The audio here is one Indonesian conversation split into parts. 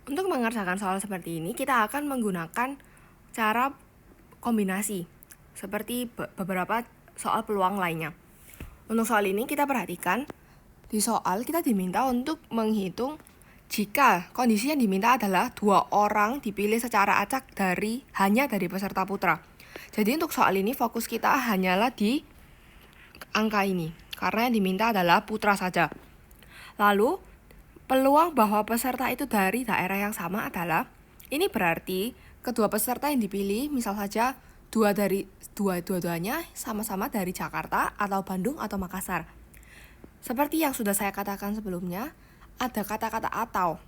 Untuk mengerjakan soal seperti ini, kita akan menggunakan cara kombinasi, seperti beberapa soal peluang lainnya. Untuk soal ini, kita perhatikan, di soal kita diminta untuk menghitung jika kondisi yang diminta adalah 2 orang dipilih secara acak hanya dari peserta putra. Jadi untuk soal ini, fokus kita hanyalah di angka ini, karena yang diminta adalah putra saja. Lalu, peluang bahwa peserta itu dari daerah yang sama adalah, ini berarti kedua peserta yang dipilih, misal saja dua-duanya sama-sama dari Jakarta atau Bandung atau Makassar. Seperti yang sudah saya katakan sebelumnya, ada kata-kata atau.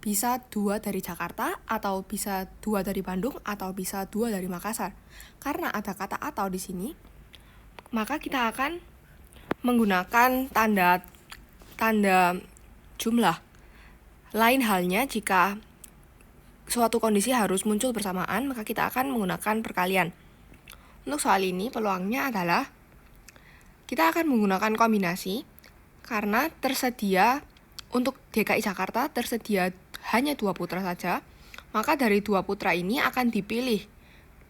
Bisa 2 dari Jakarta, atau bisa 2 dari Bandung, atau bisa 2 dari Makassar. Karena ada kata atau di sini, maka kita akan menggunakan tanda jumlah. Lain halnya jika suatu kondisi harus muncul bersamaan, maka kita akan menggunakan perkalian. Untuk soal ini, peluangnya adalah kita akan menggunakan kombinasi karena tersedia untuk DKI Jakarta tersedia hanya 2 putra saja, maka dari 2 putra ini akan dipilih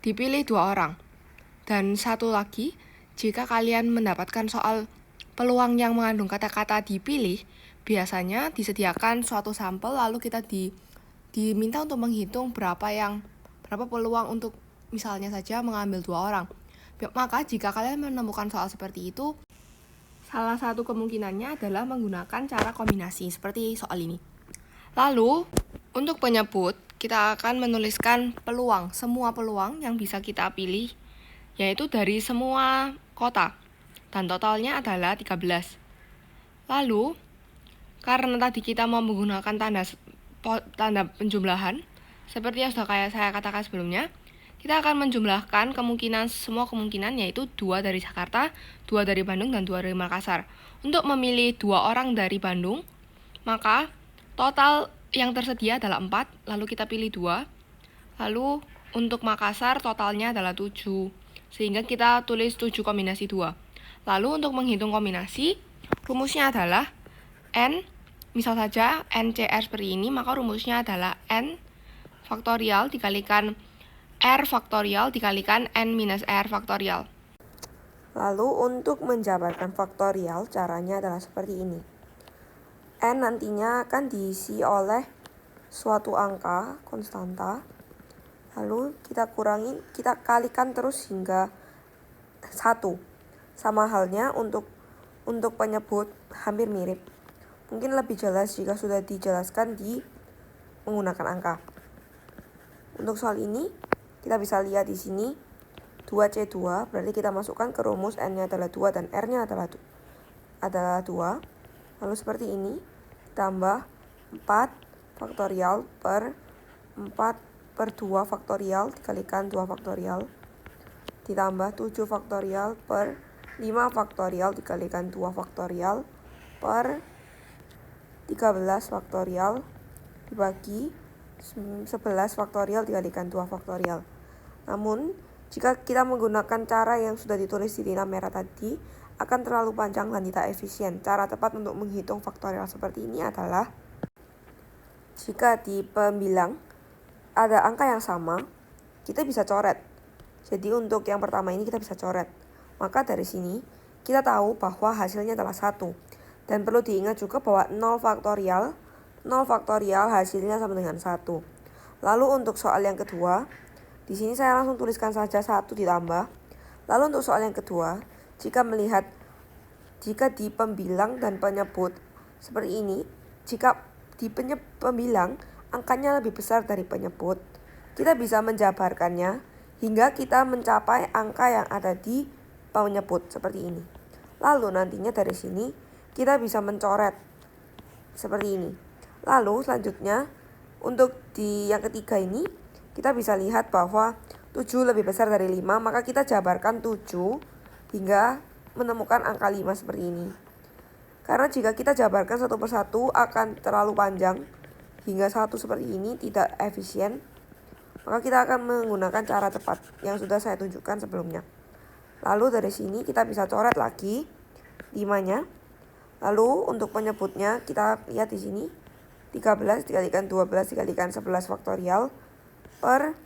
2 orang. Dan satu lagi, jika kalian mendapatkan soal peluang yang mengandung kata-kata dipilih, biasanya disediakan suatu sampel lalu kita diminta untuk menghitung berapa peluang untuk misalnya saja mengambil 2 orang. Maka jika kalian menemukan soal seperti itu, salah satu kemungkinannya adalah menggunakan cara kombinasi seperti soal ini. Lalu, untuk penyebut, kita akan menuliskan peluang, semua peluang yang bisa kita pilih, yaitu dari semua kota. Dan totalnya adalah 13. Lalu, karena tadi kita mau menggunakan tanda penjumlahan, seperti yang sudah saya katakan sebelumnya, kita akan menjumlahkan semua kemungkinan, yaitu 2 dari Jakarta, 2 dari Bandung, dan 2 dari Makassar. Untuk memilih 2 orang dari Bandung, maka total yang tersedia adalah 4, lalu kita pilih 2. Lalu untuk Makassar totalnya adalah 7, sehingga kita tulis 7 kombinasi 2. Lalu untuk menghitung kombinasi, rumusnya adalah N, misal saja NCR seperti ini, maka rumusnya adalah N faktorial dikalikan R faktorial dikalikan N minus R faktorial. Lalu untuk menjabarkan faktorial, caranya adalah seperti ini. N nantinya akan diisi oleh suatu angka konstanta, lalu kita kalikan terus hingga 1. Sama halnya untuk penyebut hampir mirip. Mungkin lebih jelas jika sudah dijelaskan di menggunakan angka. Untuk soal ini, kita bisa lihat di sini 2C2, berarti kita masukkan ke rumus N-nya adalah 2 dan R-nya adalah 2. Lalu seperti ini, tambah 4 faktorial per 4 per 2 faktorial dikalikan 2 faktorial, ditambah 7 faktorial per 5 faktorial dikalikan 2 faktorial per 13 faktorial dibagi 11 faktorial dikalikan 2 faktorial. Namun, jika kita menggunakan cara yang sudah ditulis di tinta merah tadi, akan terlalu panjang dan tidak efisien. Cara tepat untuk menghitung faktorial seperti ini adalah, jika di pembilang ada angka yang sama, kita bisa coret. Jadi untuk yang pertama ini kita bisa coret. Maka dari sini, kita tahu bahwa hasilnya adalah 1. Dan perlu diingat juga bahwa 0 faktorial hasilnya sama dengan 1. Lalu untuk soal yang kedua, di sini saya langsung tuliskan saja 1 ditambah. Lalu untuk soal yang kedua, jika di pembilang dan penyebut seperti ini, jika di pembilang angkanya lebih besar dari penyebut, kita bisa menjabarkannya hingga kita mencapai angka yang ada di penyebut seperti ini. Lalu nantinya dari sini kita bisa mencoret seperti ini. Lalu selanjutnya untuk di yang ketiga ini, kita bisa lihat bahwa 7 lebih besar dari 5, maka kita jabarkan 7 hingga menemukan angka 5 seperti ini. Karena jika kita jabarkan satu persatu akan terlalu panjang, hingga 1 seperti ini tidak efisien, maka kita akan menggunakan cara tepat yang sudah saya tunjukkan sebelumnya. Lalu dari sini kita bisa coret lagi 5-nya. Lalu untuk penyebutnya kita lihat di sini 13 dikalikan 12 dikalikan 11 faktorial per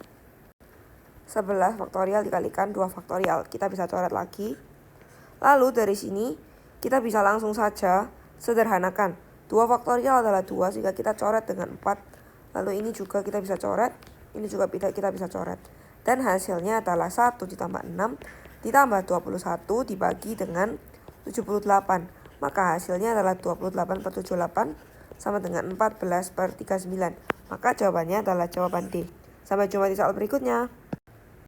11 faktorial dikalikan 2 faktorial. Kita bisa coret lagi. Lalu dari sini kita bisa langsung saja sederhanakan. 2 faktorial adalah 2 sehingga kita coret dengan 4. Lalu ini juga kita bisa coret. Ini juga kita bisa coret. Dan hasilnya adalah 1 ditambah 6 ditambah 21 dibagi dengan 78. Maka hasilnya adalah 28 per 78 sama dengan 14 per 39. Maka jawabannya adalah jawaban D. Sampai jumpa di soal berikutnya.